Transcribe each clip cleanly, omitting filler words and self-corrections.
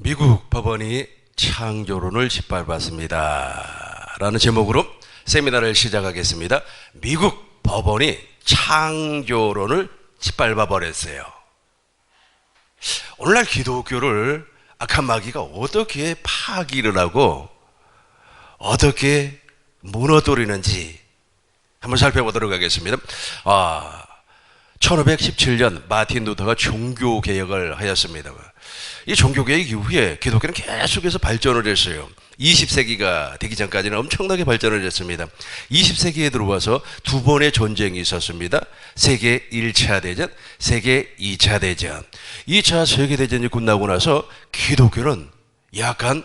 미국 법원이 창조론을 짓밟았습니다 라는 제목으로 세미나를 시작하겠습니다. 미국 법원이 창조론을 짓밟아 버렸어요. 오늘날 기독교를 악한 마귀가 어떻게 파기를 하고 어떻게 무너뜨리는지 한번 살펴보도록 하겠습니다. 1517년 마틴 루터가 종교개혁을 하였습니다. 이 종교개혁 이후에 기독교는 계속해서 발전을 했어요. 20세기가 되기 전까지는 엄청나게 발전을 했습니다. 20세기에 들어와서 두 번의 전쟁이 있었습니다. 세계 1차 대전, 세계 2차 대전. 2차 세계대전이 끝나고 나서 기독교는 약간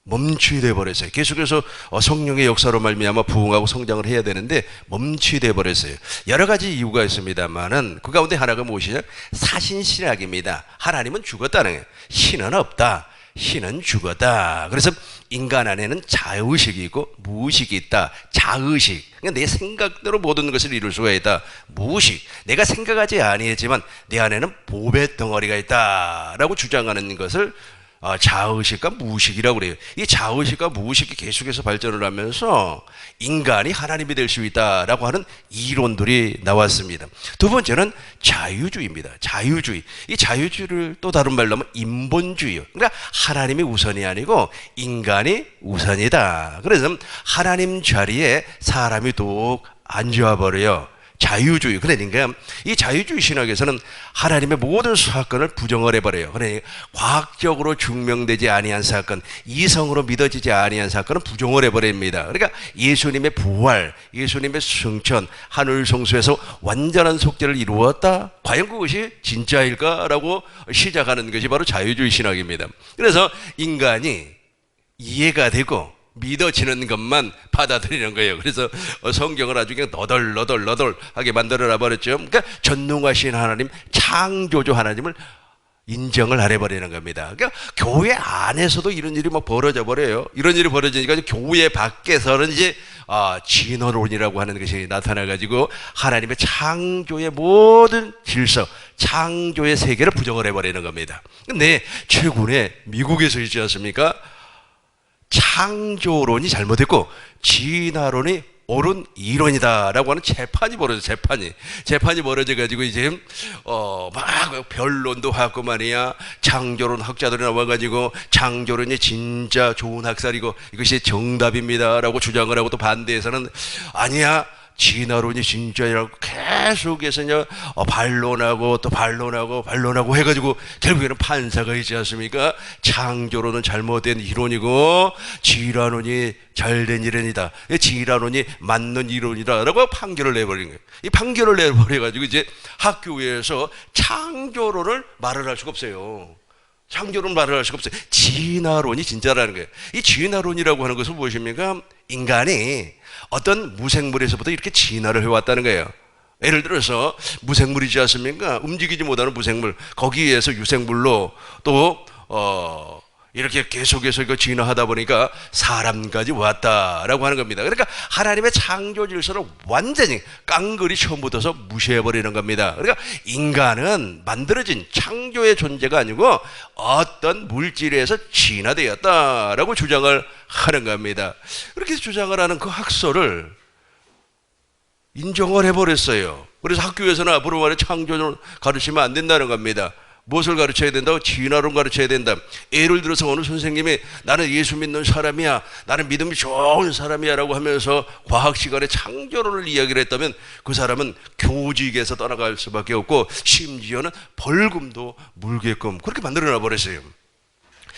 멈추게 버렸어요. 계속해서 성령의 역사로 말미암아 부흥하고 성장을 해야 되는데 멈추게 버렸어요. 여러 가지 이유가 있습니다만은 그 가운데 하나가 무엇이냐? 사신신학입니다. 하나님은 죽었다는 거예요. 신은 없다. 신은 죽었다. 그래서 인간 안에는 자의식이 있고 무의식이 있다. 자의식. 그러니까 내 생각대로 모든 것을 이룰 수가 있다. 무의식. 내가 생각하지 아니했지만 내 안에는 보배 덩어리가 있다라고 주장하는 것을 자의식과 무의식이라고 그래요. 이 자의식과 무의식이 계속해서 발전을 하면서 인간이 하나님이 될 수 있다라고 하는 이론들이 나왔습니다. 두 번째는 자유주의입니다. 자유주의. 이 자유주의를 또 다른 말로 하면 인본주의요. 그러니까 하나님이 우선이 아니고 인간이 우선이다. 그래서 하나님 자리에 사람이 또 앉아버려요. 자유주의. 그러니까 이 자유주의 신학에서는 하나님의 모든 사건을 부정을 해버려요. 그러니까 과학적으로 증명되지 아니한 사건, 이성으로 믿어지지 아니한 사건은 부정을 해버립니다. 그러니까 예수님의 부활, 예수님의 승천, 하늘 성소에서 완전한 속죄를 이루었다? 과연 그것이 진짜일까라고 시작하는 것이 바로 자유주의 신학입니다. 그래서 인간이 이해가 되고 믿어지는 것만 받아들이는 거예요. 그래서 성경을 아주 그냥 너덜너덜하게 만들어놔 버렸죠. 그러니까 전능하신 하나님, 창조주 하나님을 인정을 안 해버리는 겁니다. 그러니까 교회 안에서도 이런 일이 막 벌어져 버려요. 이런 일이 벌어지니까 교회 밖에서는 이제 진화론이라고 하는 것이 나타나가지고 하나님의 창조의 모든 질서, 창조의 세계를 부정을 해버리는 겁니다. 근데 최근에 미국에서 있지 않습니까? 창조론이 잘못했고 진화론이 옳은 이론이다라고 하는 재판이 벌어져. 재판이 벌어져가지고 이제 막 변론도 하고 말이야. 창조론 학자들이 나와가지고 창조론이 진짜 좋은 학설이고 이것이 정답입니다라고 주장을 하고, 또 반대에서는 아니야, 진화론이 진짜라고 계속해서 반론하고 또 반론하고 해가지고 결국에는 판사가 있지 않습니까? 창조론은 잘못된 이론이고 진화론이 잘된 이론이다. 진화론이 맞는 이론이다라고 판결을 내버린 거예요. 이 판결을 내버려가지고 이제 학교에서 창조론을 말을 할 수가 없어요. 창조론 말을 할 수가 없어요. 진화론이 진짜라는 거예요. 이 진화론이라고 하는 것은 무엇입니까? 인간이 어떤 무생물에서부터 이렇게 진화를 해왔다는 거예요. 예를 들어서 무생물이지 않습니까? 움직이지 못하는 무생물, 거기에서 유생물로 또 이렇게 계속해서 이거 진화하다 보니까 사람까지 왔다라고 하는 겁니다. 그러니까 하나님의 창조 질서를 완전히 깡그리 처음부터서 무시해버리는 겁니다. 그러니까 인간은 만들어진 창조의 존재가 아니고 어떤 물질에서 진화되었다라고 주장을 하는 겁니다. 그렇게 주장을 하는 그 학설을 인정을 해버렸어요. 그래서 학교에서는 앞으로 말해 창조를 가르치면 안 된다는 겁니다. 무엇을 가르쳐야 된다고? 진화론 가르쳐야 된다. 예를 들어서 어느 선생님이 나는 예수 믿는 사람이야, 나는 믿음이 좋은 사람이야 라고 하면서 과학 시간에 창조론을 이야기를 했다면 그 사람은 교직에서 떠나갈 수밖에 없고 심지어는 벌금도 물게끔 그렇게 만들어놔 버렸어요.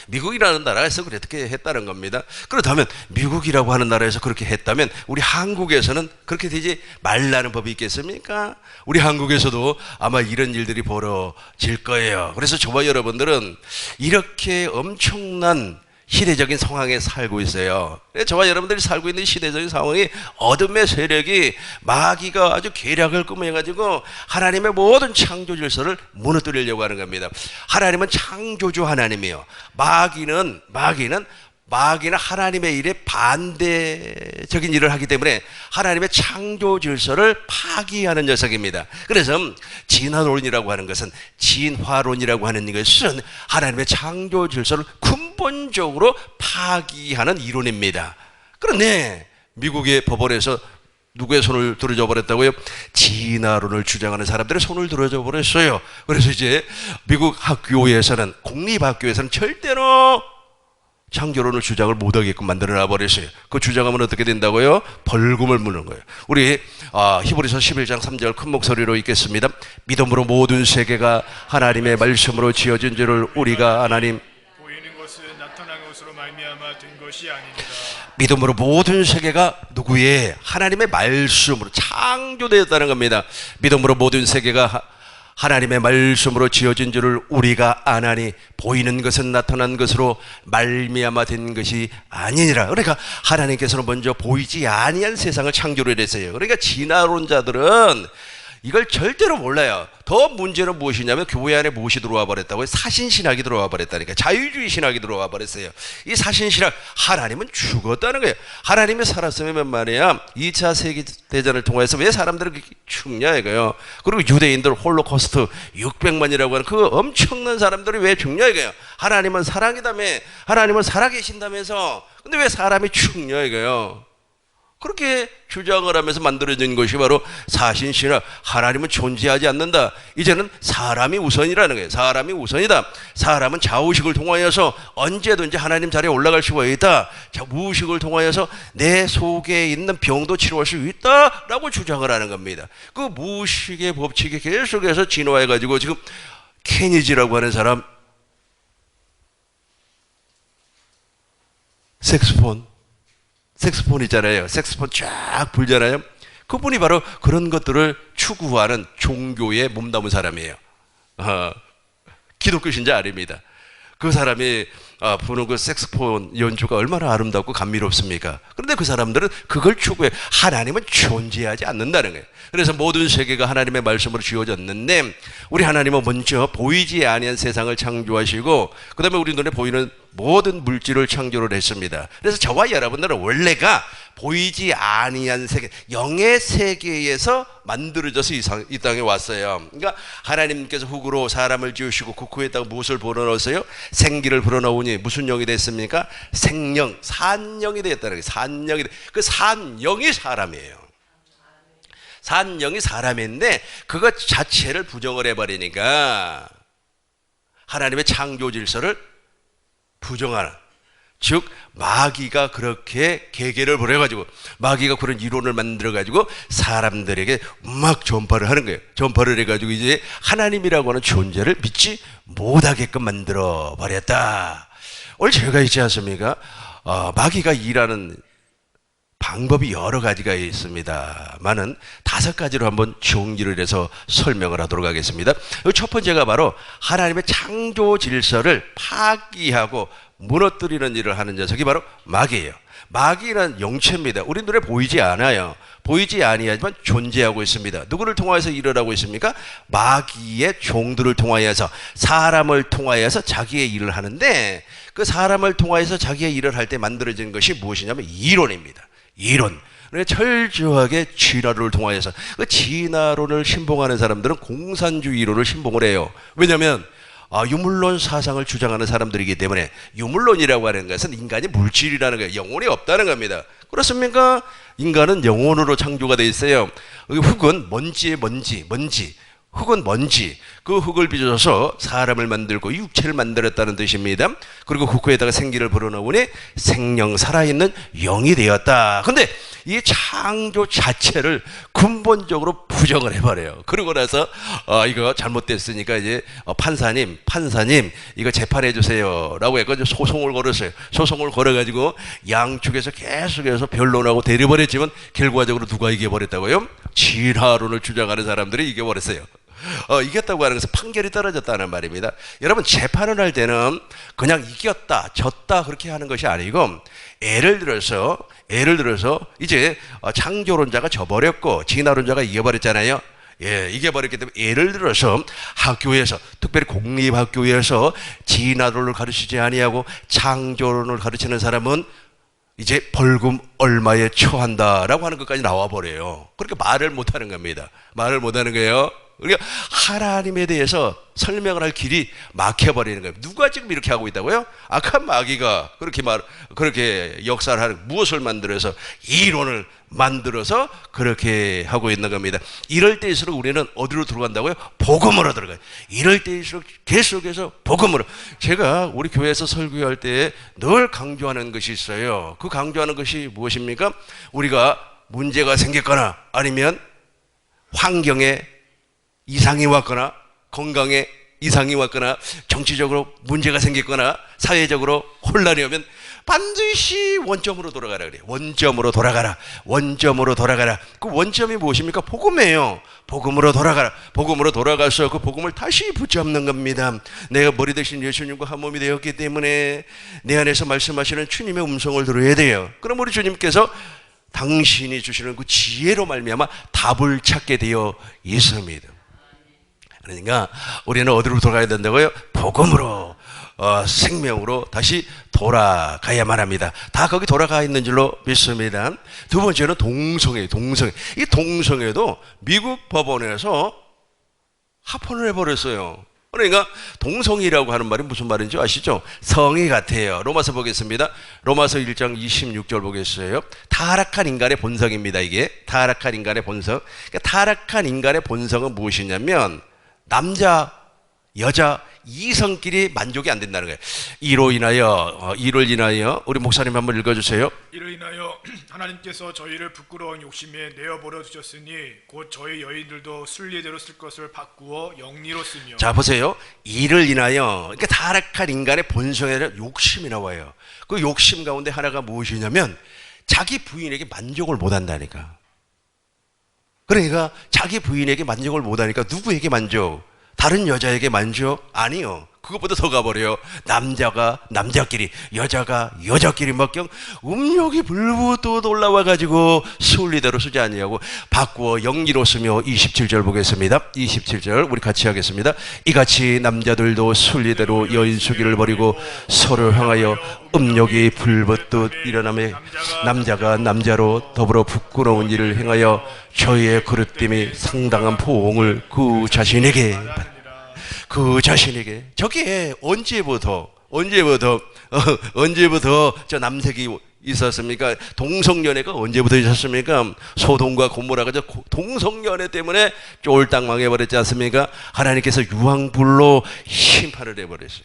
미국이라는 나라에서 그렇게 했다는 겁니다. 그렇다면 미국이라고 하는 나라에서 그렇게 했다면 우리 한국에서는 그렇게 되지 말라는 법이 있겠습니까? 우리 한국에서도 아마 이런 일들이 벌어질 거예요. 그래서 저와 여러분들은 이렇게 엄청난 시대적인 상황에 살고 있어요. 저와 여러분들이 살고 있는 시대적인 상황이 어둠의 세력이 마귀가 아주 계략을 꾸며가지고 하나님의 모든 창조 질서를 무너뜨리려고 하는 겁니다. 하나님은 창조주 하나님이요. 마귀는 마귀는 하나님의 일에 반대적인 일을 하기 때문에 하나님의 창조 질서를 파기하는 녀석입니다. 그래서 진화론이라고 하는 것은, 진화론이라고 하는 것은 하나님의 창조 질서를 근본적으로 파기하는 이론입니다. 그런데 미국의 법원에서 누구의 손을 들어줘 버렸다고요? 진화론을 주장하는 사람들의 손을 들어줘 버렸어요. 그래서 이제 미국 학교에서는, 공립학교에서는 절대로 창조론을 주장을 못하게끔 만들어놔 버렸어요. 그 주장하면 어떻게 된다고요? 벌금을 물는 거예요. 우리 히브리서 11장 3절 큰 목소리로 읽겠습니다. 믿음으로 모든 세계가 하나님의 말씀으로 지어진 줄을 우리가 하나님, 보이는 것은 나타난 것으로 말미암아 된 것이 아니니라. 믿음으로 모든 세계가 누구의? 하나님의 말씀으로 창조되었다는 겁니다. 믿음으로 모든 세계가 하나님의 말씀으로 지어진 줄을 우리가 아나니 보이는 것은 나타난 것으로 말미암아 된 것이 아니니라. 그러니까 하나님께서는 먼저 보이지 아니한 세상을 창조를 했어요. 그러니까 진화론자들은 이걸 절대로 몰라요. 더 문제는 무엇이냐면 교회 안에 무엇이 들어와 버렸다고요? 사신신학이 들어와 버렸다니까. 자유주의 신학이 들어와 버렸어요. 이 사신신학, 하나님은 죽었다는 거예요. 하나님이 살았으면 말이야 2차 세계대전을 통해서 왜 사람들을 그렇게 죽냐 이거예요. 그리고 유대인들 홀로코스트 600만이라고 하는 그 엄청난 사람들이 왜 죽냐 이거예요. 하나님은 사랑이다며, 하나님은 살아계신다면서. 근데 왜 사람이 죽냐 이거예요. 그렇게 주장을 하면서 만들어진 것이 바로 사신신학, 하나님은 존재하지 않는다. 이제는 사람이 우선이라는 거예요. 사람이 우선이다. 사람은 자의식을 통하여서 언제든지 하나님 자리에 올라갈 수가 있다. 무의식을 통하여서 내 속에 있는 병도 치료할 수 있다라고 주장을 하는 겁니다. 그 무의식의 법칙이 계속해서 진화해가지고 지금 케니지라고 하는 사람, 색소폰 있잖아요. 색소폰 쫙 불잖아요. 그분이 바로 그런 것들을 추구하는 종교에 몸담은 사람이에요. 기독교 신자 아닙니다. 그 사람이 부는 그 색소폰 연주가 얼마나 아름답고 감미롭습니까? 그런데 그 사람들은 그걸 추구해. 하나님은 존재하지 않는다는 거예요. 그래서 모든 세계가 하나님의 말씀으로 지어졌는데 우리 하나님은 먼저 보이지 아니한 세상을 창조하시고 그 다음에 우리 눈에 보이는 모든 물질을 창조를 했습니다. 그래서 저와 여러분들은 원래가 보이지 아니한 세계, 영의 세계에서 만들어져서 이 땅에 왔어요. 그러니까 하나님께서 흙으로 사람을 지으시고 그 후에다가 무엇을 불어넣었어요? 생기를 불어넣으니 무슨 영이 됐습니까? 생령, 산영이 되었다는 거예요. 산영이, 그 산영이 사람이에요. 산영이 사람인데 그것 자체를 부정을 해버리니까 하나님의 창조 질서를 부정하는, 즉 마귀가 그렇게 계계를 벌여가지고 마귀가 그런 이론을 만들어가지고 사람들에게 막 전파를 하는 거예요. 전파를 해가지고 이제 하나님이라고 하는 존재를 믿지 못하게끔 만들어 버렸다. 오늘 제가 있지 않습니까? 마귀가 일하는 방법이 여러 가지가 있습니다만은 5가지로 한번 정리를 해서 설명을 하도록 하겠습니다. 첫 번째가 바로 하나님의 창조 질서를 파기하고 무너뜨리는 일을 하는 녀석이 바로 마귀예요. 마귀는 영체입니다. 우리 눈에 보이지 않아요. 보이지 아니하지만 존재하고 있습니다. 누구를 통하여서 일을 하고 있습니까? 마귀의 종들을 통하여서, 사람을 통하여서 자기의 일을 하는데 그 사람을 통하여서 자기의 일을 할 때 만들어진 것이 무엇이냐면 이론입니다. 이론. 그러니까 철저하게 진화론을 통하여서, 그 진화론을 신봉하는 사람들은 공산주의 이론을 신봉을 해요. 왜냐하면 유물론 사상을 주장하는 사람들이기 때문에. 유물론이라고 하는 것은 인간이 물질이라는 거예요. 영혼이 없다는 겁니다. 그렇습니까? 인간은 영혼으로 창조가 되어 있어요. 흙은 먼지의 먼지. 흙은 먼지. 그 흙을 빚어서 사람을 만들고 육체를 만들었다는 뜻입니다. 그리고 그 후에다가 생기를 불어넣으니 생령, 살아있는 영이 되었다. 근데 이 창조 자체를 근본적으로 부정을 해버려요. 그러고 나서 이거 잘못됐으니까 이제 판사님 이거 재판해 주세요 라고 해가지고 소송을 걸었어요. 소송을 걸어가지고 양측에서 계속해서 변론하고 대려버렸지만 결과적으로 누가 이겨버렸다고요? 진화론을 주장하는 사람들이 이겨버렸어요. 이겼다고 하는 것은 판결이 떨어졌다는 말입니다. 여러분, 재판을 할 때는 그냥 이겼다 졌다 그렇게 하는 것이 아니고, 예를 들어서 이제 창조론자가 져버렸고 진화론자가 이겨버렸잖아요. 예, 이게 버렸기 때문에 예를 들어서 학교에서 특별히 공립학교에서 진화론을 가르치지 아니하고 창조론을 가르치는 사람은 이제 벌금 얼마에 처한다라고 하는 것까지 나와 버려요. 그렇게 말을 못하는 겁니다. 말을 못하는 거예요. 그러니까 하나님에 대해서 설명을 할 길이 막혀버리는 거예요. 누가 지금 이렇게 하고 있다고요? 악한 마귀가 그렇게 역사를 하는, 무엇을 만들어서, 이론을 만들어서 그렇게 하고 있는 겁니다. 이럴 때일수록 우리는 어디로 들어간다고요? 복음으로 들어가요. 이럴 때일수록 계속해서 복음으로. 제가 우리 교회에서 설교할 때 늘 강조하는 것이 있어요. 그 강조하는 것이 무엇입니까? 우리가 문제가 생겼거나 아니면 환경에 이상이 왔거나 건강에 이상이 왔거나 정치적으로 문제가 생겼거나 사회적으로 혼란이 오면 반드시 원점으로 돌아가라 그래요. 원점으로 돌아가라. 원점으로 돌아가라. 그 원점이 무엇입니까? 복음이에요. 복음으로 돌아가라. 복음으로 돌아가서 그 복음을 다시 붙잡는 겁니다. 내가 머리 대신 예수님과 한 몸이 되었기 때문에 내 안에서 말씀하시는 주님의 음성을 들어야 돼요. 그럼 우리 주님께서 당신이 주시는 그 지혜로 말미암아 답을 찾게 되어 있습니다. 그러니까 우리는 어디로 돌아가야 된다고요? 복음으로, 생명으로 다시 돌아가야만 합니다. 다 거기 돌아가 있는 줄로 믿습니다. 두 번째는 동성애. 이 동성애도 미국 법원에서 합헌을 해버렸어요. 그러니까 동성이라고 하는 말이 무슨 말인지 아시죠? 성이 같아요. 로마서 보겠습니다. 로마서 1장 26절 보겠어요. 타락한 인간의 본성입니다. 이게 타락한 인간의 본성. 그러니까 타락한 인간의 본성은 무엇이냐면 남자, 여자, 이성끼리 만족이 안 된다는 거예요. 이로 인하여 우리 목사님 한번 읽어주세요. 이로 인하여 하나님께서 저희를 부끄러운 욕심에 내어버려 두셨으니 곧 저희 여인들도 순리대로 쓸 것을 바꾸어 영리로 쓰며. 자 보세요. 이를 인하여, 그러니까 타락한 인간의 본성에 대한 욕심이 나와요. 그 욕심 가운데 하나가 무엇이냐면 자기 부인에게 만족을 못한다니까. 그러니까 자기 부인에게 만족을 못하니까 누구에게 만족? 다른 여자에게 만족? 아니요. 그것보다 더 가버려요. 남자가 남자끼리, 여자가 여자끼리 막경 음욕이 불붙어 올라와가지고 순리대로 쓰지 아니하고 바꾸어 영리로 쓰며. 27절 보겠습니다. 27절 우리 같이 하겠습니다. 이같이 남자들도 순리대로 여인 수기를 버리고 서로 향하여 음욕이 불붙듯 일어나며 남자가 남자로 더불어 부끄러운 일을 행하여 저희의 그릇됨이 상당한 보응을 그 자신에게 저게 언제부터 저 남색이 있었습니까? 동성연애가 언제부터 있었습니까? 소돔과 고모라가 저 동성연애 때문에 쫄딱 망해버렸지 않습니까? 하나님께서 유황불로 심판을 해버렸어요.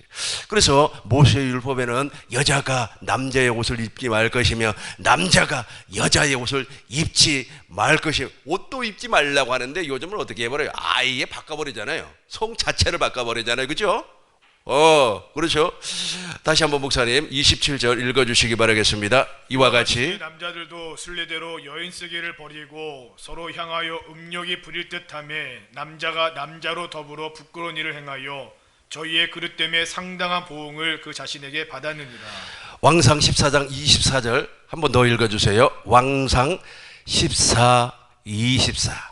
그래서 모세율법에는 여자가 남자의 옷을 입지 말 것이며 남자가 여자의 옷을 입지 말 것이며, 옷도 입지 말라고 하는데 요즘은 어떻게 해버려요? 아예 바꿔버리잖아요. 성 자체를 바꿔버리잖아요. 그죠? 그렇죠. 다시 한번 목사님 27절 읽어주시기 바라겠습니다. 이와 같이 남자들도 순리대로 여인 쓰기를 버리고 서로 향하여 음욕이 부릴 듯하며 남자가 남자로 더불어 부끄러운 일을 행하여 저희의 그릇됨에 상당한 보응을 그 자신에게 받았느니라. 왕상 14장 24절 한번 더 읽어주세요. 왕상 14, 24.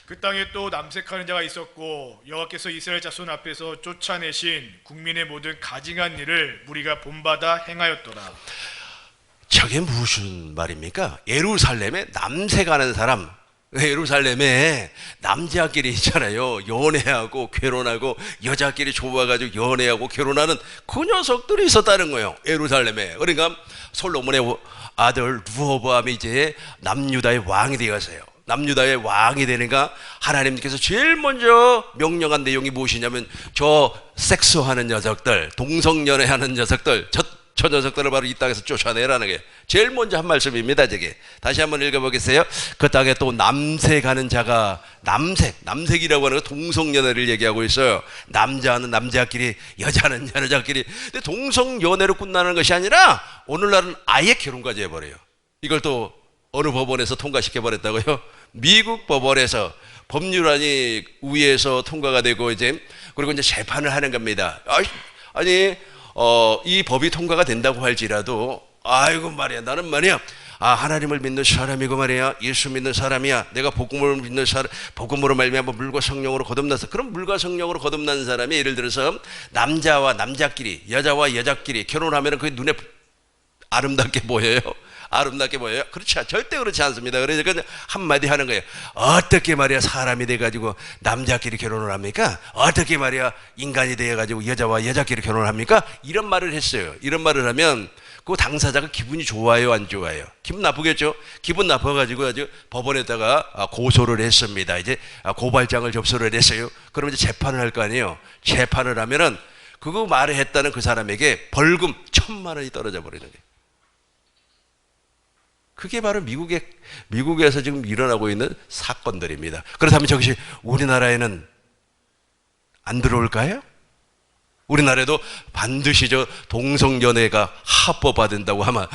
그 땅에 또 남색하는 자가 있었고 여호와께서 이스라엘 자손 앞에서 쫓아내신 국민의 모든 가증한 일을 무리가 본받아 행하였더라. 저게 무슨 말입니까? 예루살렘에 남색하는 사람, 예루살렘에 남자끼리 있잖아요. 연애하고 결혼하고 여자끼리 좋아가지고 연애하고 결혼하는 그 녀석들이 있었다는 거예요. 예루살렘에. 그러니까 솔로몬의 아들 르호보암이 이제 남유다의 왕이 되었어요. 남유다의 왕이 되니까 하나님께서 제일 먼저 명령한 내용이 무엇이냐면 저 섹스하는 녀석들, 동성연애하는 녀석들, 저 녀석들을 바로 이 땅에서 쫓아내라는 게 제일 먼저 한 말씀입니다. 저게 다시 한번 읽어보겠어요. 그 땅에 또 남색하는 자가, 남색이라고 하는 건 동성연애를 얘기하고 있어요. 남자는 남자끼리, 여자는 여자끼리. 근데 동성연애로 끝나는 것이 아니라 오늘날은 아예 결혼까지 해버려요. 이걸 또 어느 법원에서 통과시켜버렸다고요? 미국 법원에서 법률안이 위에서 통과가 되고 이제 그리고 이제 재판을 하는 겁니다. 아니 이 법이 통과가 된다고 할지라도 아이고 말이야 나는 말이야 하나님을 믿는 사람이고 말이야, 예수 믿는 사람이야, 내가 복음을 믿는 사람, 복음으로 말미암아 물과 성령으로 거듭나서, 그럼 물과 성령으로 거듭난 사람이 예를 들어서 남자와 남자끼리, 여자와 여자끼리 결혼하면 그게 눈에 아름답게 보여요? 아름답게 보여요? 그렇지, 절대 그렇지 않습니다. 그러니까 한마디 하는 거예요. 어떻게 말이야 사람이 돼가지고 남자끼리 결혼을 합니까? 어떻게 말이야 인간이 돼가지고 여자와 여자끼리 결혼을 합니까? 이런 말을 했어요. 이런 말을 하면 그 당사자가 기분이 좋아요, 안 좋아요? 기분 나쁘겠죠? 기분 나빠가지고 아주 법원에다가 고소를 했습니다. 이제 고발장을 접수를 했어요. 그러면 이제 재판을 할 거 아니에요? 재판을 하면은 그거 말을 했다는 그 사람에게 벌금 1,000만 원이 떨어져 버리는 거예요. 그게 바로 미국에서 지금 일어나고 있는 사건들입니다. 그렇다면 저것이 우리나라에는 안 들어올까요? 우리나라에도 반드시 저 동성연애가 합법화된다고 하면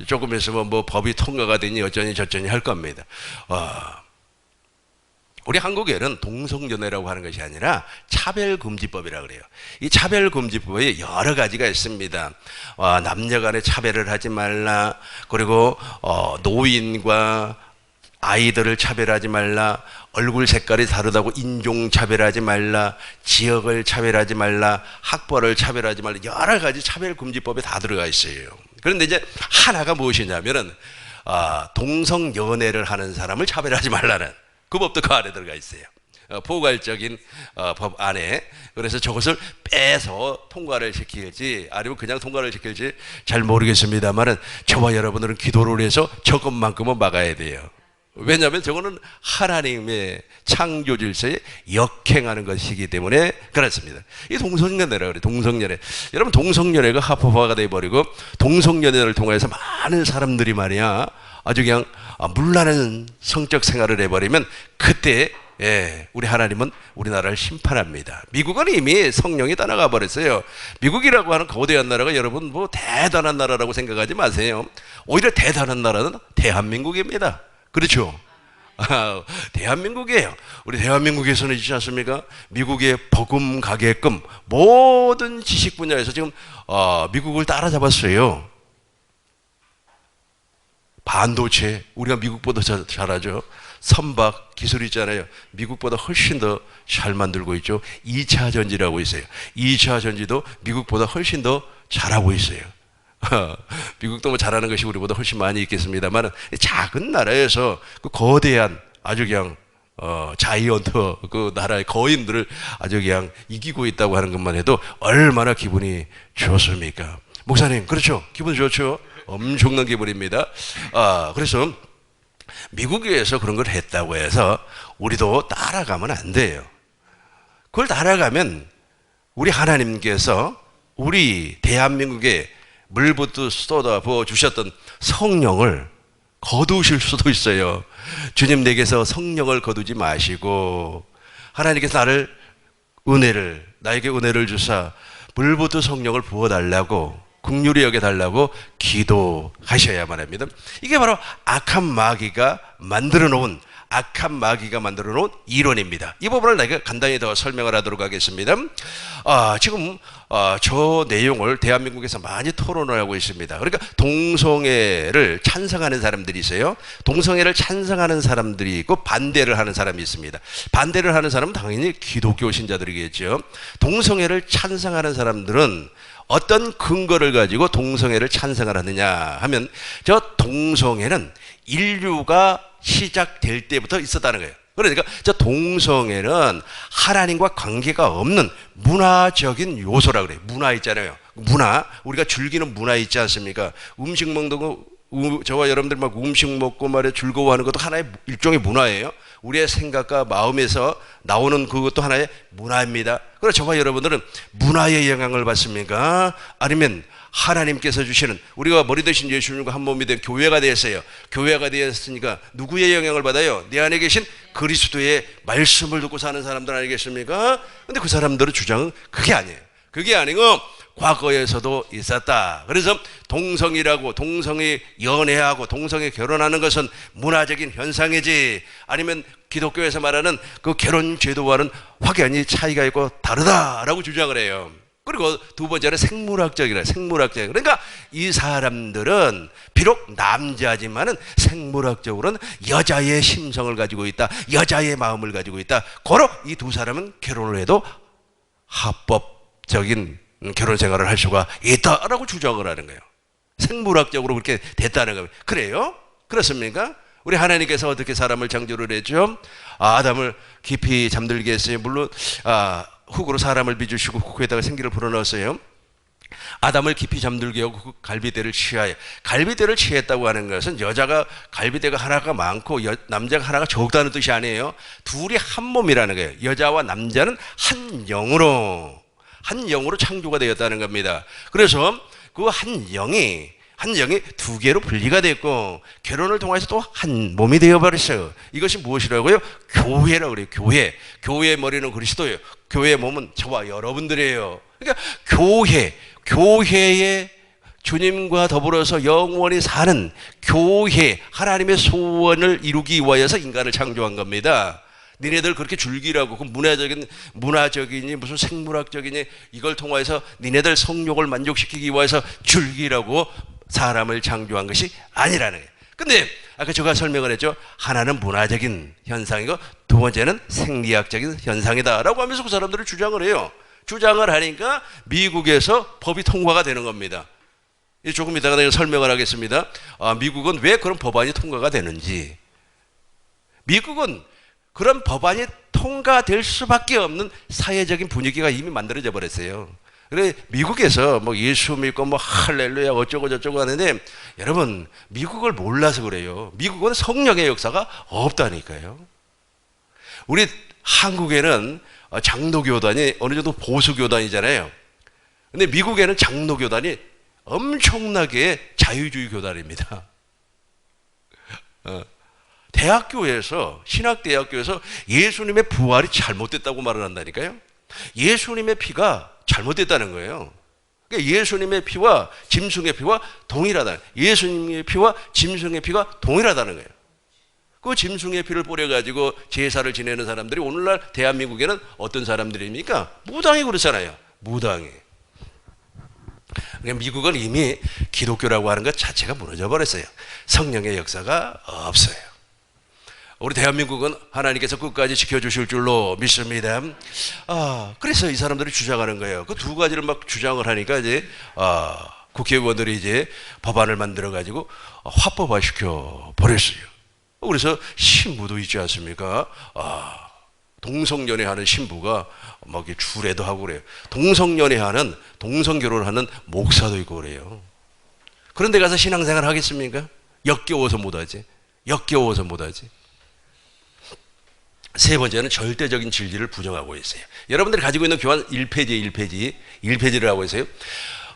조금 있으면 뭐 법이 통과가 되니 어쩌니 저쩌니 할 겁니다. 우리 한국에는 동성연애라고 하는 것이 아니라 차별금지법이라고 그래요. 이 차별금지법에 여러 가지가 있습니다. 남녀 간에 차별을 하지 말라, 그리고 노인과 아이들을 차별하지 말라, 얼굴 색깔이 다르다고 인종 차별하지 말라, 지역을 차별하지 말라, 학벌을 차별하지 말라, 여러 가지 차별금지법에 다 들어가 있어요. 그런데 이제 하나가 무엇이냐면은 동성연애를 하는 사람을 차별하지 말라는 그 법도 그 안에 들어가 있어요. 포괄적인 법 안에. 그래서 저것을 빼서 통과를 시킬지 아니면 그냥 통과를 시킬지 잘 모르겠습니다만은 저와 여러분들은 기도를 해서 저것만큼은 막아야 돼요. 왜냐하면 저거는 하나님의 창조 질서에 역행하는 것이기 때문에 그렇습니다. 이 동성연애라고 그래요. 동성연애. 여러분, 동성연애가 합법화가 돼버리고 동성연애를 통해서 많은 사람들이 말이야 아주 그냥 물나는 성적 생활을 해버리면 그때 우리 하나님은 우리나라를 심판합니다. 미국은 이미 성령이 떠나가 버렸어요. 미국이라고 하는 거대한 나라가 여러분 뭐 대단한 나라라고 생각하지 마세요. 오히려 대단한 나라는 대한민국입니다. 그렇죠? 대한민국이에요. 우리 대한민국에서는 있지 않습니까? 미국에 버금가게끔 모든 지식 분야에서 지금 미국을 따라잡았어요. 반도체, 우리가 미국보다 잘하죠. 선박 기술 있잖아요. 미국보다 훨씬 더 잘 만들고 있죠. 2차 전지라고 있어요. 2차 전지도 미국보다 훨씬 더 잘하고 있어요. 미국도 뭐 잘하는 것이 우리보다 훨씬 많이 있겠습니다만, 작은 나라에서 그 거대한 아주 그냥 자이언트 그 나라의 거인들을 아주 그냥 이기고 있다고 하는 것만 해도 얼마나 기분이 좋습니까? 목사님, 그렇죠? 기분 좋죠? 엄청난 기분입니다. 그래서 미국에서 그런 걸 했다고 해서 우리도 따라가면 안 돼요. 그걸 따라가면 우리 하나님께서 우리 대한민국에 물부터 쏟아 부어 주셨던 성령을 거두실 수도 있어요. 주님, 내게서 성령을 거두지 마시고 하나님께서 나에게 은혜를 주사 물부터 성령을 부어달라고, 긍휼히 여겨달라고 기도하셔야만 합니다. 이게 바로 악한 마귀가 만들어 놓은 이론입니다. 이 부분을 내가 간단히 더 설명을 하도록 하겠습니다. 지금 저 내용을 대한민국에서 많이 토론을 하고 있습니다. 그러니까 동성애를 찬성하는 사람들이 있어요. 동성애를 찬성하는 사람들이 있고 반대를 하는 사람이 있습니다. 반대를 하는 사람은 당연히 기독교 신자들이겠죠. 동성애를 찬성하는 사람들은 어떤 근거를 가지고 동성애를 찬성을 하느냐 하면, 저 동성애는 인류가 시작될 때부터 있었다는 거예요. 그러니까 저 동성애는 하나님과 관계가 없는 문화적인 요소라 그래요. 문화 있잖아요. 문화, 우리가 즐기는 문화 있지 않습니까? 음식 먹는 거, 저와 여러분들 막 음식 먹고 말이야 즐거워하는 것도 하나의 일종의 문화예요. 우리의 생각과 마음에서 나오는 그것도 하나의 문화입니다. 그래서 저와 여러분들은 문화의 영향을 받습니까? 아니면 하나님께서 주시는, 우리가 머리 대신 예수님과 한 몸이 된 교회가 되었어요. 교회가 되었으니까 누구의 영향을 받아요? 내 안에 계신 그리스도의 말씀을 듣고 사는 사람들 아니겠습니까? 근데 그 사람들의 주장은 그게 아니에요. 그게 아니고 과거에서도 있었다. 그래서 동성이라고, 동성이 연애하고 동성이 결혼하는 것은 문화적인 현상이지, 아니면 기독교에서 말하는 그 결혼 제도와는 확연히 차이가 있고 다르다라고 주장을 해요. 그리고 두 번째는 생물학적이라, 생물학적. 그러니까 이 사람들은 비록 남자지만은 생물학적으로는 여자의 심성을 가지고 있다, 여자의 마음을 가지고 있다. 고로 이 두 사람은 결혼을 해도 합법적인 결혼 생활을 할 수가 있다라고 주장을 하는 거예요. 생물학적으로 그렇게 됐다는 거예요. 그래요? 그렇습니까? 우리 하나님께서 어떻게 사람을 창조를 했죠? 아담을 깊이 잠들게 했어요. 물론 흙으로 사람을 빚으시고 그에다가 생기를 불어넣었어요. 아담을 깊이 잠들게 하고 그 갈비대를 취하여, 갈비대를 취했다고 하는 것은 여자가 갈비대가 하나가 많고 남자가 하나가 적다는 뜻이 아니에요. 둘이 한 몸이라는 거예요. 여자와 남자는 한 영으로 창조가 되었다는 겁니다. 그래서 그 한 영이 두 개로 분리가 됐고 결혼을 통해서 또 한 몸이 되어버렸어요. 이것이 무엇이라고요? 교회라고 그래요. 교회의 머리는 그리스도예요. 교회의 몸은 저와 여러분들이에요. 그러니까 교회에 주님과 더불어서 영원히 사는 교회, 하나님의 소원을 이루기 위하여서 인간을 창조한 겁니다. 니네들 그렇게 즐기라고, 그 문화적이니 무슨 생물학적이니 이걸 통해서 니네들 성욕을 만족시키기 위해서 즐기라고 사람을 창조한 것이 아니라는 거예요. 근데 아까 제가 설명을 했죠. 하나는 문화적인 현상이고 두 번째는 생리학적인 현상이다라고 하면서 그 사람들을 주장을 해요. 주장을 하니까 미국에서 법이 통과가 되는 겁니다. 조금 이따가 내가 설명을 하겠습니다. 미국은 왜 그런 법안이 통과가 되는지. 미국은 그런 법안이 통과될 수밖에 없는 사회적인 분위기가 이미 만들어져 버렸어요. 그래 미국에서 뭐 예수 믿고 뭐 할렐루야 어쩌고 저쩌고 하는데 여러분 미국을 몰라서 그래요. 미국은 성령의 역사가 없다니까요. 우리 한국에는 장로교단이 어느 정도 보수교단이잖아요. 근데 미국에는 장로교단이 엄청나게 자유주의 교단입니다. 대학교에서 신학대학교에서 예수님의 부활이 잘못됐다고 말을 한다니까요. 예수님의 피가 잘못됐다는 거예요. 그러니까 예수님의 피와 짐승의 피와 동일하다. 예수님의 피와 짐승의 피가 동일하다는 거예요. 그 짐승의 피를 뿌려가지고 제사를 지내는 사람들이 오늘날 대한민국에는 어떤 사람들입니까? 무당이 그렇잖아요. 무당이. 그러니까 미국은 이미 기독교라고 하는 것 자체가 무너져 버렸어요. 성령의 역사가 없어요. 우리 대한민국은 하나님께서 끝까지 지켜주실 줄로 믿습니다. 그래서 이 사람들이 주장하는 거예요. 그 두 가지를 막 주장을 하니까 이제 국회의원들이 이제 법안을 만들어 가지고 합법화 시켜 버렸어요. 그래서 신부도 있지 않습니까? 동성연애하는 신부가 막 주례도 하고 그래요. 동성연애하는 동성결혼하는 목사도 있고 그래요. 그런데 가서 신앙생활 하겠습니까? 역겨워서 못하지. 역겨워서 못하지. 세 번째는 절대적인 진리를 부정하고 있어요. 여러분들이 가지고 있는 교환 1페이지를 하고 있어요.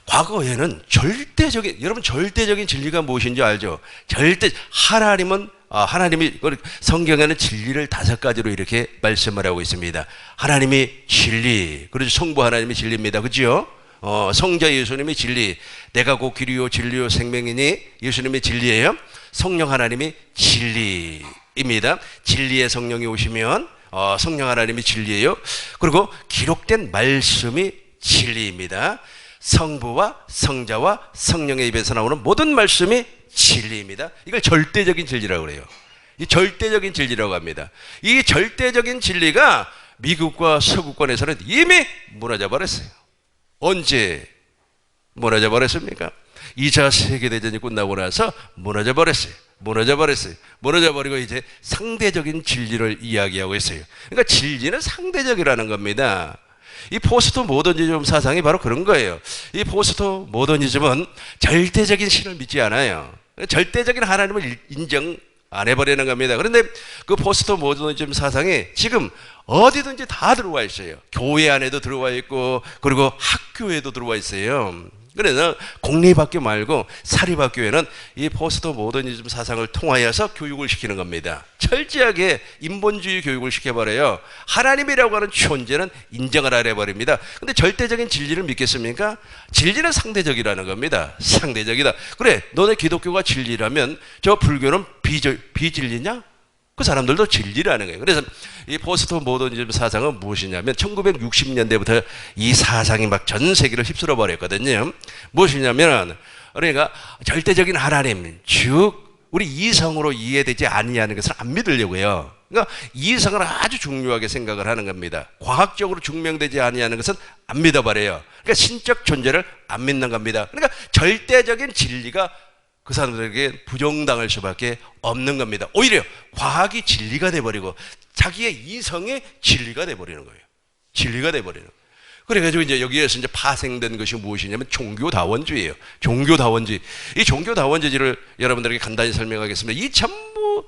과거에는 여러분 절대적인 진리가 무엇인지 알죠? 하나님이 성경에는 진리를 5가지로 이렇게 말씀을 하고 있습니다. 하나님이 진리, 그렇죠? 성부 하나님이 진리입니다. 그렇죠? 성자 예수님이 진리, 내가 곧 길이요 진리요 생명이니 예수님이 진리예요. 성령 하나님이 진리입니다. 진리의 성령이 오시면 성령 하나님이 진리예요. 그리고 기록된 말씀이 진리입니다. 성부와 성자와 성령의 입에서 나오는 모든 말씀이 진리입니다. 이걸 절대적인 진리라고 그래요. 이 절대적인 진리라고 합니다. 이 절대적인 진리가 미국과 서구권에서는 이미 무너져 버렸어요. 언제 무너져 버렸습니까? 2차 세계대전이 끝나고 나서 무너져 버렸어요. 무너져 버리고 이제 상대적인 진리를 이야기하고 있어요. 그러니까 진리는 상대적이라는 겁니다. 이 포스트 모더니즘 사상이 바로 그런 거예요. 이 포스트 모더니즘은 절대적인 신을 믿지 않아요. 절대적인 하나님을 인정 안 해버리는 겁니다. 그런데 그 포스트 모더니즘 사상이 지금 어디든지 다 들어와 있어요. 교회 안에도 들어와 있고 그리고 학교에도 들어와 있어요. 그래서 공립학교 말고 사립학교에는 이 포스트 모더니즘 사상을 통하여서 교육을 시키는 겁니다. 철저하게 인본주의 교육을 시켜버려요. 하나님이라고 하는 존재는 인정을 안 해버립니다. 근데 절대적인 진리를 믿겠습니까? 진리는 상대적이라는 겁니다. 상대적이다. 그래, 너네 기독교가 진리라면 저 불교는 비진리냐? 그 사람들도 진리라는 거예요. 그래서 이 포스트 모더니즘 사상은 무엇이냐면 1960년대부터 이 사상이 막 전 세계를 휩쓸어 버렸거든요. 무엇이냐면 그러니까 절대적인 하나님, 즉 우리 이성으로 이해되지 아니하는 것을 안 믿으려고요. 그러니까 이성을 아주 중요하게 생각을 하는 겁니다. 과학적으로 증명되지 아니하는 것은 안 믿어버려요. 그러니까 신적 존재를 안 믿는 겁니다. 그러니까 절대적인 진리가 그 사람들에게 부정당할 수밖에 없는 겁니다. 오히려 과학이 진리가 돼버리고 자기의 이성이 진리가 돼버리는 거예요. 진리가 돼버리는 거예요. 그래가지고 이제 여기에서 이제 파생된 것이 무엇이냐면 종교다원주의예요. 종교다원주의. 이 종교다원주의를 여러분들에게 간단히 설명하겠습니다. 이 전부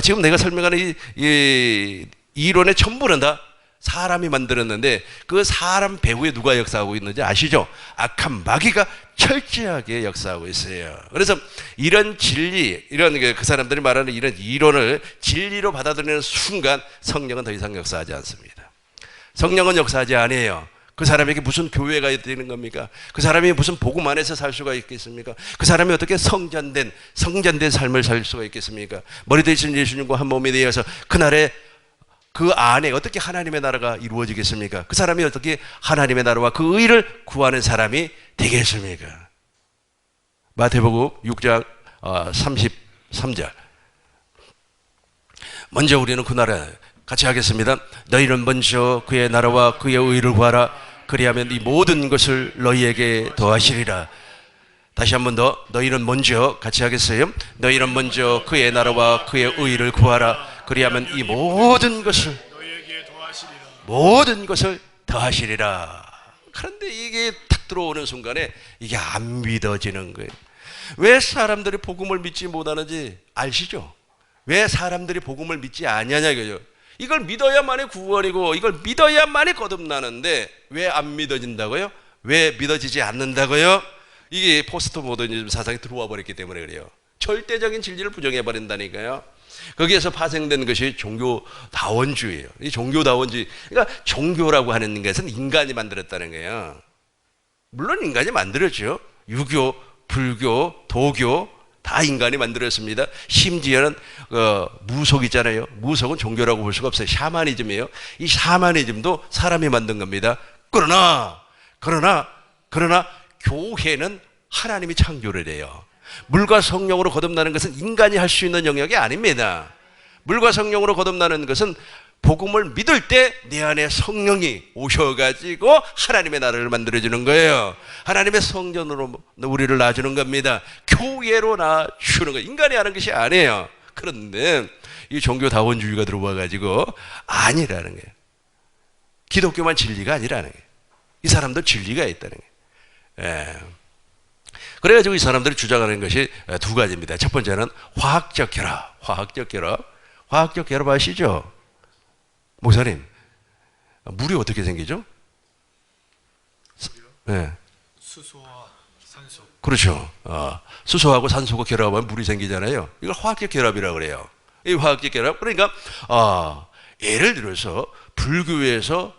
지금 내가 설명하는 이 이론의 전부는 다 사람이 만들었는데 그 사람 배후에 누가 역사하고 있는지 아시죠? 악한 마귀가 철저하게 역사하고 있어요. 그래서 이런 진리, 이런 그 사람들이 말하는 이런 이론을 진리로 받아들이는 순간 성령은 더 이상 역사하지 않습니다. 성령은 역사하지 않아요. 그 사람에게 무슨 교회가 되는 겁니까? 그 사람이 무슨 복음 안에서 살 수가 있겠습니까? 그 사람이 어떻게 성전된 삶을 살 수가 있겠습니까? 머리 대신 예수님과 한 몸이 되어서 그날에 그 안에 어떻게 하나님의 나라가 이루어지겠습니까? 그 사람이 어떻게 하나님의 나라와 그 의를 구하는 사람이 되겠습니까? 마태복음 6장 33절. 먼저 우리는 그 나라 같이 하겠습니다. 너희는 먼저 그의 나라와 그의 의를 구하라. 그리하면 이 모든 것을 너희에게 더하시리라. 다시 한 번 더. 너희는 먼저 같이 하겠어요? 너희는 먼저 그의 나라와 그의 의를 구하라. 그리하면 이 모든 것을 더하시리라. 그런데 이게 탁 들어오는 순간에 이게 안 믿어지는 거예요. 왜 사람들이 복음을 믿지 못하는지 아시죠? 왜 사람들이 복음을 믿지 않냐냐 이거죠. 이걸 믿어야만이 구원이고 이걸 믿어야만이 거듭나는데 왜 안 믿어진다고요? 왜 믿어지지 않는다고요? 이게 포스트 모더니즘 사상이 들어와 버렸기 때문에 그래요. 절대적인 진리를 부정해 버린다니까요. 거기에서 파생된 것이 종교다원주의예요. 이 종교다원주의, 그러니까 종교라고 하는 것은 인간이 만들었다는 거예요. 물론 인간이 만들었죠. 유교, 불교, 도교 다 인간이 만들었습니다. 심지어는 무속 있잖아요. 무속은 종교라고 볼 수가 없어요. 샤머니즘이에요. 이 샤머니즘도 사람이 만든 겁니다. 그러나 교회는 하나님이 창조를 해요. 물과 성령으로 거듭나는 것은 인간이 할 수 있는 영역이 아닙니다. 물과 성령으로 거듭나는 것은 복음을 믿을 때 내 안에 성령이 오셔가지고 하나님의 나라를 만들어주는 거예요. 하나님의 성전으로 우리를 놔주는 겁니다. 교회로 놔주는 거예요. 인간이 하는 것이 아니에요. 그런데 이 종교다원주의가 들어와가지고 아니라는 거예요. 기독교만 진리가 아니라는 거예요. 이 사람들 진리가 있다는 거예요. 예. 그래가지고 이 사람들이 주장하는 것이 두 가지입니다. 첫 번째는 화학적 결합. 화학적 결합 아시죠? 목사님, 물이 어떻게 생기죠? 네. 수소와 산소. 그렇죠. 수소하고 산소가 결합하면 물이 생기잖아요. 이걸 화학적 결합이라고 그래요. 이 화학적 결합. 그러니까 예를 들어서 불교에서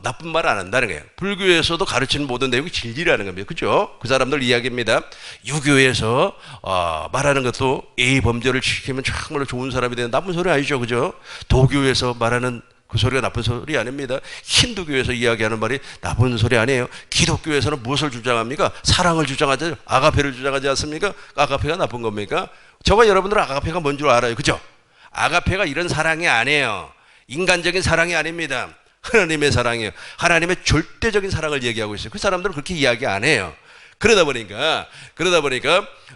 나쁜 말 안 한다는 거예요. 불교에서도 가르치는 모든 내용이 진리라는 겁니다. 그죠? 그 사람들 이야기입니다. 유교에서 말하는 것도 A 범죄를 지키면 정말로 좋은 사람이 되는 나쁜 소리 아니죠. 그죠? 도교에서 말하는 그 소리가 나쁜 소리 아닙니다. 힌두교에서 이야기하는 말이 나쁜 소리 아니에요. 기독교에서는 무엇을 주장합니까? 사랑을 주장하죠. 아가페를 주장하지 않습니까? 아가페가 나쁜 겁니까? 저와 여러분들은 아가페가 뭔 줄 알아요. 그죠? 아가페가 이런 사랑이 아니에요. 인간적인 사랑이 아닙니다. 하나님의 사랑이에요. 하나님의 절대적인 사랑을 얘기하고 있어요. 그 사람들은 그렇게 이야기 안 해요. 그러다 보니까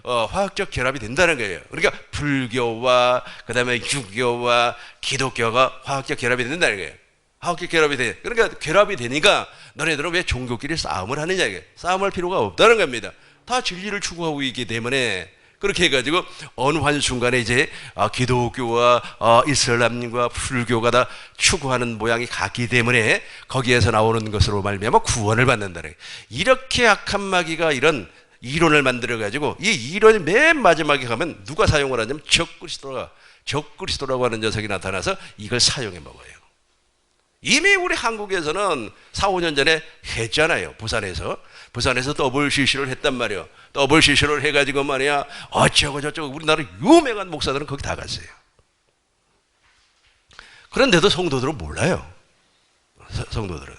화학적 결합이 된다는 거예요. 그러니까 불교와 그다음에 유교와 기독교가 화학적 결합이 된다는 거예요. 화학적 결합이 돼. 그러니까 결합이 되니까 너네들은 왜 종교끼리 싸움을 하느냐 이게. 싸움할 필요가 없다는 겁니다. 다 진리를 추구하고 있기 때문에. 그렇게 해가지고 어느 한순간에 이제 기독교와 이슬람과 불교가 다 추구하는 모양이 같기 때문에 거기에서 나오는 것으로 말미암아 구원을 받는다는 거예요. 이렇게 악한 마귀가 이런 이론을 만들어가지고 이 이론이 맨 마지막에 가면 누가 사용을 하냐면 적그리스도라고 하는 녀석이 나타나서 이걸 사용해 먹어요. 이미 우리 한국에서는 4, 5년 전에 했잖아요. 부산에서 더블 CC를 했단 말이에요. 더블 CC를 해가지고 말이야 어쩌고 저쩌고 우리나라 유명한 목사들은 거기 다 갔어요. 그런데도 성도들은 몰라요. 성도들은.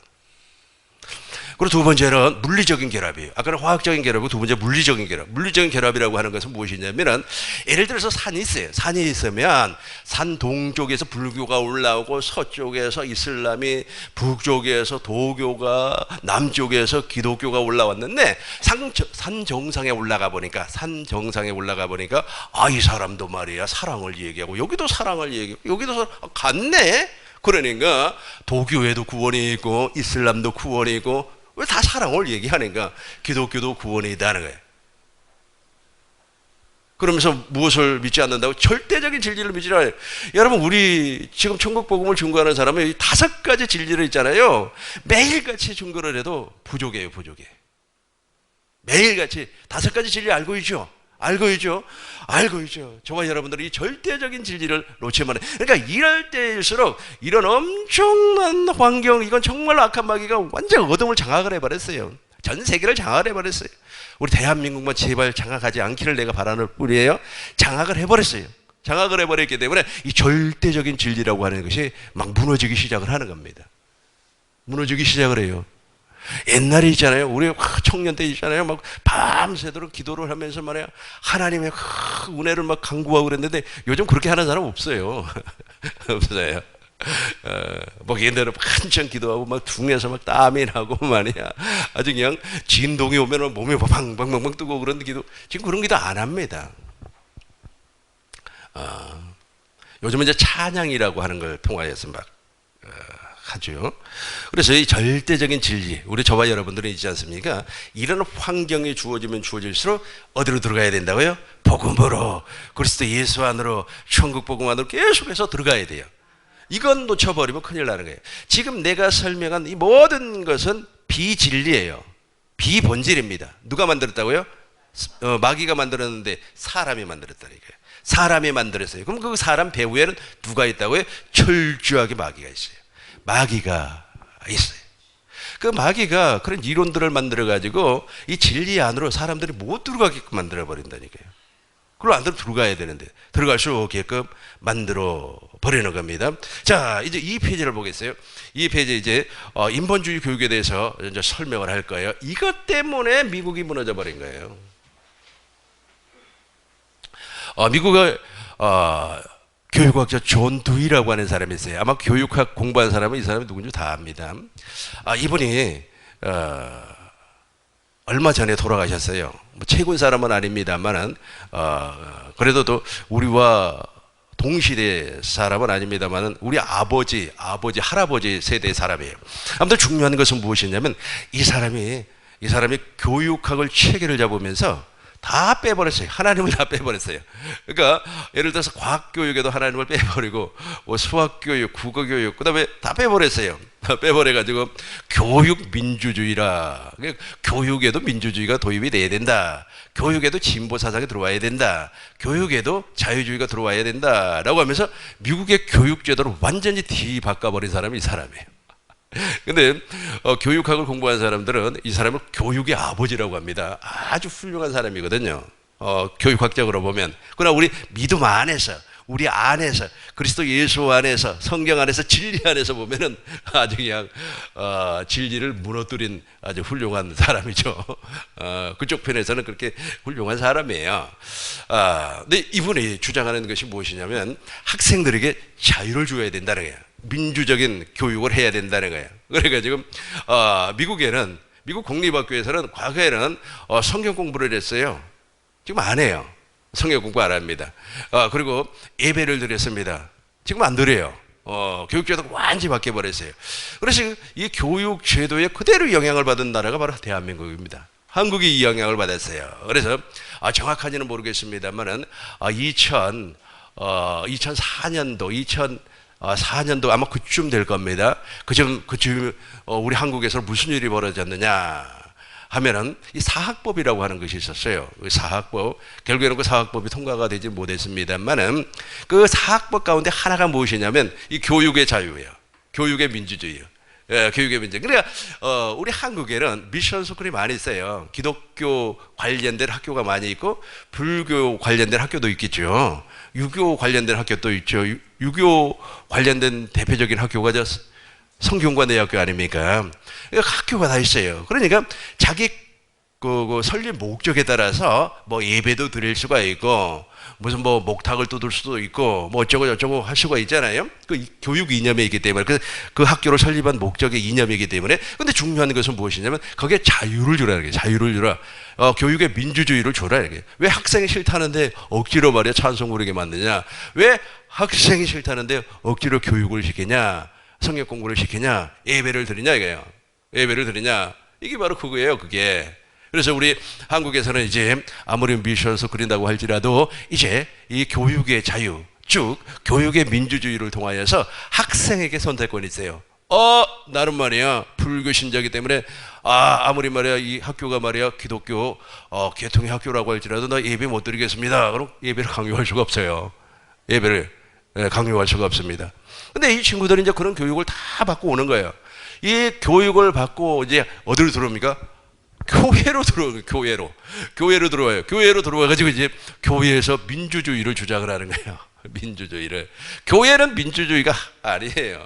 그리고 두 번째는 물리적인 결합이에요. 아까는 화학적인 결합이고 두 번째 물리적인 결합. 물리적인 결합이라고 하는 것은 무엇이냐면은 예를 들어서 산이 있어요. 산이 있으면 산 동쪽에서 불교가 올라오고 서쪽에서 이슬람이, 북쪽에서 도교가, 남쪽에서 기독교가 올라왔는데 산 정상에 올라가 보니까 이 사람도 말이야 사랑을 얘기하고 여기도 사랑을 얘기하고 여기도 같네. 그러니까 도교에도 구원이 있고 이슬람도 구원이 있고 왜 다 사랑을 얘기하는가? 기독교도 구원이 있다는 거예요. 그러면서 무엇을 믿지 않는다고? 절대적인 진리를 믿지 않아요. 여러분, 우리 지금 천국 복음을 증거하는 사람은 5가지 진리를 있잖아요. 매일같이 증거를 해도 부족해요. 매일같이 5가지 진리 알고 있죠? 알고 있죠? 저와 여러분들이 이 절대적인 진리를 놓치면 해요. 그러니까 이럴 때일수록 이런 엄청난 환경, 이건 정말 악한 마귀가 완전 어둠을 장악을 해버렸어요. 전 세계를 장악을 해버렸어요. 우리 대한민국만 제발 장악하지 않기를 내가 바라는 뿐이에요. 장악을 해버렸어요. 장악을 해버렸기 때문에 이 절대적인 진리라고 하는 것이 막 무너지기 시작을 하는 겁니다. 무너지기 시작을 해요. 옛날에 있잖아요. 우리 청년 때 있잖아요. 막 밤새도록 기도를 하면서 말이야 하나님의 은혜를 막 간구하고 그랬는데 요즘 그렇게 하는 사람 없어요. 없어요. 막 옛날에 한참 기도하고 막 둥에서 막 땀이 나고 말이야 아주 그냥 진동이 오면 몸이 방방방방 뜨고 그런 기도 지금 그런 기도 안 합니다. 요즘은 이제 찬양이라고 하는 걸 통하여서 막 하죠. 그래서 이 절대적인 진리, 우리 저와 여러분들은 있지 않습니까? 이런 환경이 주어지면 주어질수록 어디로 들어가야 된다고요? 복음으로, 그리스도 예수 안으로, 천국 복음 안으로 계속해서 들어가야 돼요. 이건 놓쳐버리면 큰일 나는 거예요. 지금 내가 설명한 이 모든 것은 비진리예요. 비본질입니다. 누가 만들었다고요? 마귀가 만들었는데 사람이 만들었다니까요. 사람이 만들었어요. 그럼 그 사람 배후에는 누가 있다고요? 철저하게 마귀가 있어요. 마귀가 있어요. 그 마귀가 그런 이론들을 만들어가지고 이 진리 안으로 사람들이 못 들어가게끔 만들어버린다니까요. 그걸 안으로 들어가야 되는데 들어갈 수 없게끔 만들어 버리는 겁니다. 자, 이제 이 페이지를 보겠어요. 이 페이지 이제 인본주의 교육에 대해서 이제 설명을 할 거예요. 이것 때문에 미국이 무너져 버린 거예요. 미국의 교육학자 존 두이라고 하는 사람이 있어요. 아마 교육학 공부한 사람은 이 사람이 누군지 다 압니다. 이분이 얼마 전에 돌아가셨어요. 뭐 최군 사람은 아닙니다만은 그래도 또 우리와 동시대 사람은 아닙니다만은 우리 아버지, 할아버지 세대의 사람이에요. 아무튼 중요한 것은 무엇이냐면 이 사람이 교육학을 체계를 잡으면서 다 빼버렸어요. 하나님을 다 빼버렸어요. 그러니까 예를 들어서 과학교육에도 하나님을 빼버리고 뭐 수학교육, 국어교육 그 다음에 다 빼버렸어요. 다 빼버려가지고 교육민주주의라, 교육에도 민주주의가 도입이 돼야 된다. 교육에도 진보사상이 들어와야 된다. 교육에도 자유주의가 들어와야 된다 라고 하면서 미국의 교육제도를 완전히 뒤바꿔버린 사람이 이 사람이에요. 근데 교육학을 공부한 사람들은 이 사람을 교육의 아버지라고 합니다. 아주 훌륭한 사람이거든요. 교육학적으로 보면. 그러나 우리 믿음 안에서, 우리 안에서, 그리스도 예수 안에서, 성경 안에서, 진리 안에서 보면은 아주 그냥 진리를 무너뜨린 아주 훌륭한 사람이죠. 그쪽 편에서는 그렇게 훌륭한 사람이에요. 근데 이분이 주장하는 것이 무엇이냐면 학생들에게 자유를 줘야 된다는 거예요. 민주적인 교육을 해야 된다는 거예요. 그래가지고 미국 공립학교에서는 과거에는 성경 공부를 했어요. 지금 안 해요. 성경 공부 안 합니다. 그리고 예배를 드렸습니다. 지금 안 드려요. 교육제도가 완전히 바뀌어버렸어요. 그래서 이 교육제도에 그대로 영향을 받은 나라가 바로 대한민국입니다. 한국이 이 영향을 받았어요. 그래서 정확한지는 모르겠습니다만은 2004년도 아마 그쯤 될 겁니다. 그쯤 우리 한국에서 무슨 일이 벌어졌느냐 하면은 이 사학법이라고 하는 것이 있었어요. 그 사학법, 결국에는 그 사학법이 통과가 되지 못했습니다만은 그 사학법 가운데 하나가 무엇이냐면 이 교육의 자유예요. 교육의 민주주의예요. 교육의 문제. 그러니까 우리 한국에는 미션 스쿨이 많이 있어요. 기독교 관련된 학교가 많이 있고 불교 관련된 학교도 있겠죠. 유교 관련된 학교도 있죠. 유교 관련된 대표적인 학교가 성균관대학교 아닙니까? 그러니까 학교가 다 있어요. 그러니까 자기 그 설립 목적에 따라서 뭐 예배도 드릴 수가 있고 무슨 뭐 목탁을 뜯을 수도 있고 뭐 어쩌고 저쩌고 할 수가 있잖아요. 그 교육 이념이 있기 때문에 그 학교를 설립한 목적의 이념이기 때문에. 근데 중요한 것은 무엇이냐면 거기에 자유를 주라는 게 자유를 주라. 교육의 민주주의를 줘라 이게. 왜 학생이 싫다는데 억지로 말이야 찬송 부르게 만드냐? 왜 학생이 싫다는데 억지로 교육을 시키냐? 성경 공부를 시키냐? 예배를 드리냐 이거예요. 예배를 드리냐? 이게 바로 그거예요. 그게. 그래서 우리 한국에서는 이제 아무리 미션을 그린다고 할지라도 이제 이 교육의 자유, 쭉 교육의 민주주의를 통하여서 학생에게 선택권이 있어요. 나는 말이야 불교 신자이기 때문에 아무리 말이야 이 학교가 말이야 기독교 계통의 학교라고 할지라도 나 예배 못 드리겠습니다. 그럼 예배를 강요할 수가 없어요. 예배를 강요할 수가 없습니다. 근데 이 친구들이 이제 그런 교육을 다 받고 오는 거예요. 이 교육을 받고 이제 어디로 들어옵니까? 교회로 들어와요. 교회로 들어와요. 교회로 들어와가지고 이제 교회에서 민주주의를 주장을 하는 거예요. 민주주의를. 교회는 민주주의가 아니에요.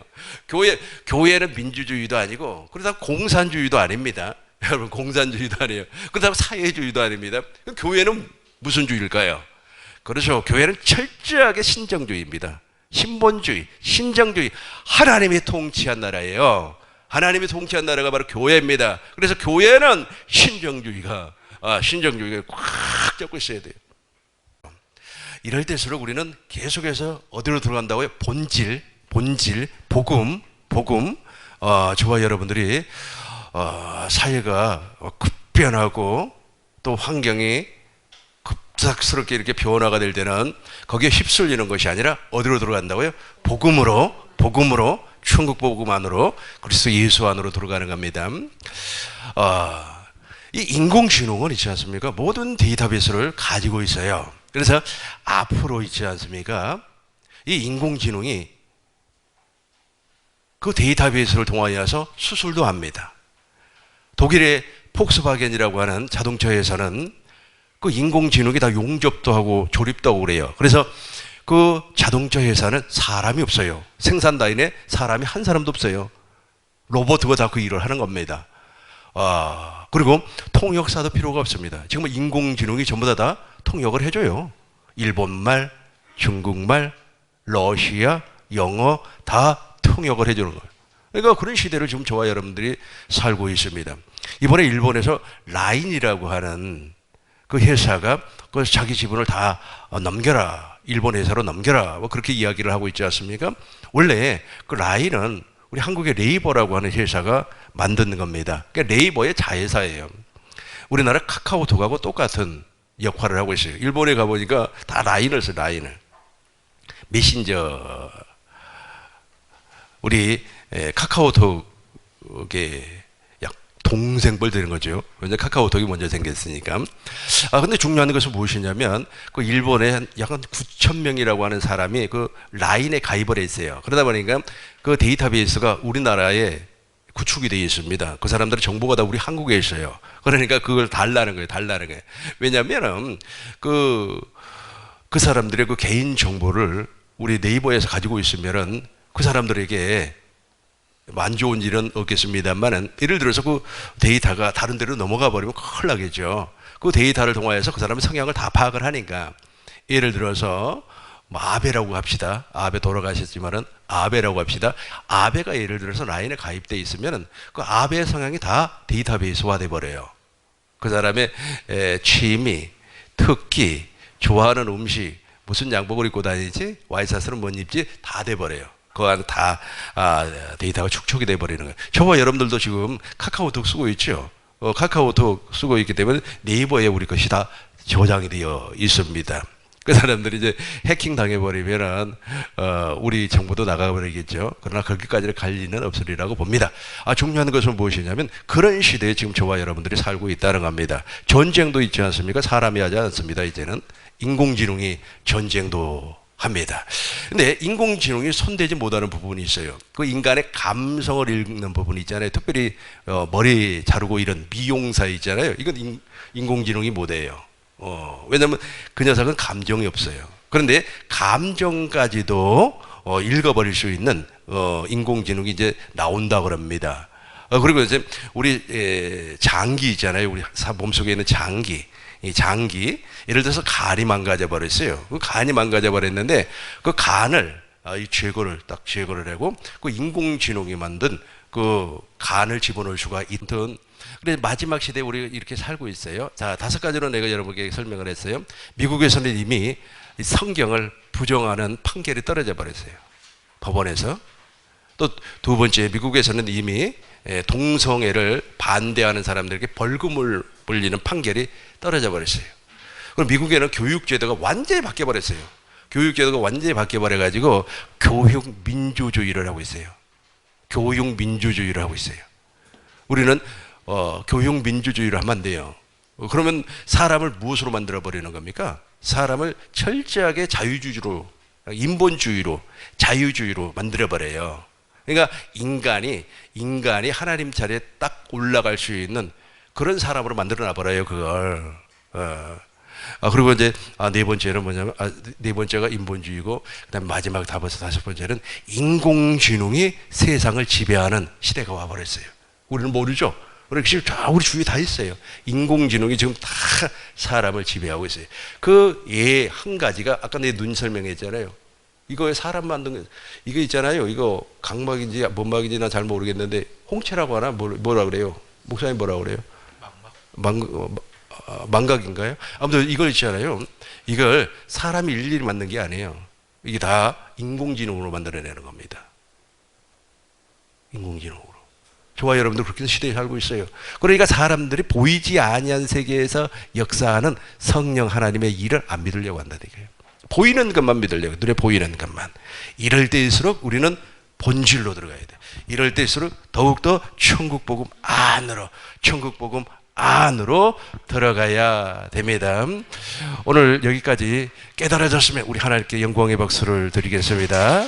교회는 민주주의도 아니고 그러다 공산주의도 아닙니다. 여러분 공산주의도 아니에요. 그러다 사회주의도 아닙니다. 교회는 무슨 주의일까요? 그렇죠. 교회는 철저하게 신정주의입니다. 신본주의, 신정주의. 하나님이 통치한 나라예요. 하나님이 통치한 나라가 바로 교회입니다. 그래서 교회는 신정주의가 꽉 잡고 있어야 돼요. 이럴 때일수록 우리는 계속해서 어디로 들어간다고요? 본질, 복음. 저와 여러분들이 사회가 급변하고 또 환경이 급작스럽게 이렇게 변화가 될 때는 거기에 휩쓸리는 것이 아니라 어디로 들어간다고요? 복음으로 천국 복음 안으로 그리스도 예수 안으로 들어가는 겁니다. 이 인공지능은 있지 않습니까? 모든 데이터베이스를 가지고 있어요. 그래서 앞으로 있지 않습니까? 이 인공지능이 그 데이터베이스를 통하여서 수술도 합니다. 독일의 폭스바겐이라고 하는 자동차 회사는 그 인공지능이 다 용접도 하고 조립도 하고 그래요. 그래서 그 자동차 회사는 사람이 없어요. 생산 라인에 사람이 한 사람도 없어요. 로봇가 다 그 일을 하는 겁니다. 그리고 통역사도 필요가 없습니다. 지금 인공지능이 전부 다 통역을 해줘요. 일본말, 중국말, 러시아, 영어 다 통역을 해주는 거예요. 그러니까 그런 시대를 지금 저와 여러분들이 살고 있습니다. 이번에 일본에서 라인이라고 하는 그 회사가 그 자기 지분을 다 넘겨라. 일본 회사로 넘겨라. 뭐 그렇게 이야기를 하고 있지 않습니까? 원래 그 라인은 우리 한국의 네이버라고 하는 회사가 만드는 겁니다. 그러니까 네이버의 자회사예요. 우리나라 카카오톡하고 똑같은 역할을 하고 있어요. 일본에 가보니까 다 라인을 써요. 라인을. 메신저 우리 카카오톡의 동생벌 되는 거죠. 왜냐면 카카오톡이 먼저 생겼으니까. 근데 중요한 것은 무엇이냐면, 그 일본에 약 9,000명이라고 하는 사람이 그 라인에 가입을 했어요. 그러다 보니까 그 데이터베이스가 우리나라에 구축이 되어 있습니다. 그 사람들의 정보가 다 우리 한국에 있어요. 그러니까 그걸 달라는 거예요. 왜냐면은 그 사람들의 그 개인 정보를 우리 네이버에서 가지고 있으면은 그 사람들에게 안 좋은 일은 없겠습니다만은 예를 들어서 그 데이터가 다른 데로 넘어가 버리면 큰일 나겠죠. 그 데이터를 통하여서 그 사람의 성향을 다 파악을 하니까 예를 들어서 뭐 아베라고 합시다. 아베 돌아가셨지만은 아베라고 합시다. 아베가 예를 들어서 라인에 가입돼 있으면은 그 아베의 성향이 다 데이터베이스화 돼 버려요. 그 사람의 취미, 특기, 좋아하는 음식, 무슨 양복을 입고 다니지, 와이셔츠는 못 입지 다 돼 버려요. 그 안에 다 데이터가 축적이 돼버리는 거예요. 저와 여러분들도 지금 카카오톡 쓰고 있죠. 카카오톡 쓰고 있기 때문에 네이버에 우리 것이 다 저장이 되어 있습니다. 그 사람들이 이제 해킹 당해버리면은 우리 정보도 나가버리겠죠. 그러나 거기까지는 갈 리는 없으리라고 봅니다. 중요한 것은 무엇이냐면 그런 시대에 지금 저와 여러분들이 살고 있다는 겁니다. 전쟁도 있지 않습니까? 사람이 하지 않습니다. 이제는 인공지능이 전쟁도 합니다. 근데 인공지능이 손대지 못하는 부분이 있어요. 그 인간의 감성을 읽는 부분이 있잖아요. 특별히 머리 자르고 이런 미용사 있잖아요. 이건 인공지능이 못해요. 왜냐하면 그 녀석은 감정이 없어요. 그런데 감정까지도 읽어버릴 수 있는 인공지능이 이제 나온다 그럽니다. 그리고 이제 우리 장기 있잖아요. 우리 몸속에 있는 장기. 이 장기, 예를 들어서 간이 망가져 버렸어요. 그 간이 망가져 버렸는데 그 간을 이 제거를 딱 제거를 하고 그 인공지능이 만든 그 간을 집어넣을 수가 있던. 그래서 마지막 시대에 우리 이렇게 살고 있어요. 자, 5가지로 내가 여러분께 설명을 했어요. 미국에서는 이미 성경을 부정하는 판결이 떨어져 버렸어요. 법원에서. 또 두 번째, 미국에서는 이미 동성애를 반대하는 사람들에게 벌금을 물리는 판결이 떨어져 버렸어요. 그럼 미국에는 교육제도가 완전히 바뀌어 버렸어요. 교육제도가 완전히 바뀌어 버려 가지고 교육민주주의를 하고 있어요. 교육민주주의를 하고 있어요. 우리는 교육민주주의를 하면 안 돼요. 그러면 사람을 무엇으로 만들어 버리는 겁니까? 사람을 철저하게 자유주의로, 인본주의로, 자유주의로 만들어 버려요. 그러니까 인간이 하나님 자리에 딱 올라갈 수 있는 그런 사람으로 만들어 놔버려요, 그걸. 그리고 이제, 네 번째는 뭐냐면, 네 번째가 인본주의고, 그 다음에 마지막 다섯 번째는 인공지능이 세상을 지배하는 시대가 와버렸어요. 우리는 모르죠? 우리 주위에 다 있어요. 인공지능이 지금 다 사람을 지배하고 있어요. 그 예 한 가지가, 아까 내 눈 설명했잖아요. 이거 사람 만든 거, 이거 있잖아요. 이거 각막인지 뭔막인지 나 잘 모르겠는데, 홍채라고 하나? 뭐라 그래요? 목사님 뭐라 그래요? 망각인가요? 아무튼 이걸 있잖아요. 이걸 사람이 일일이 만든 게 아니에요. 이게 다 인공지능으로 만들어내는 겁니다. 인공지능으로. 저와 여러분들 그렇게 시대에 살고 있어요. 그러니까 사람들이 보이지 아니한 세계에서 역사하는 성령 하나님의 일을 안 믿으려고 한다는 거예요. 보이는 것만 믿으려고, 눈에 보이는 것만. 이럴 때일수록 우리는 본질로 들어가야 돼. 이럴 때일수록 더욱더 천국 복음 안으로 들어가야 됩니다. 오늘 여기까지 깨달아졌으면 우리 하나님께 영광의 박수를 드리겠습니다.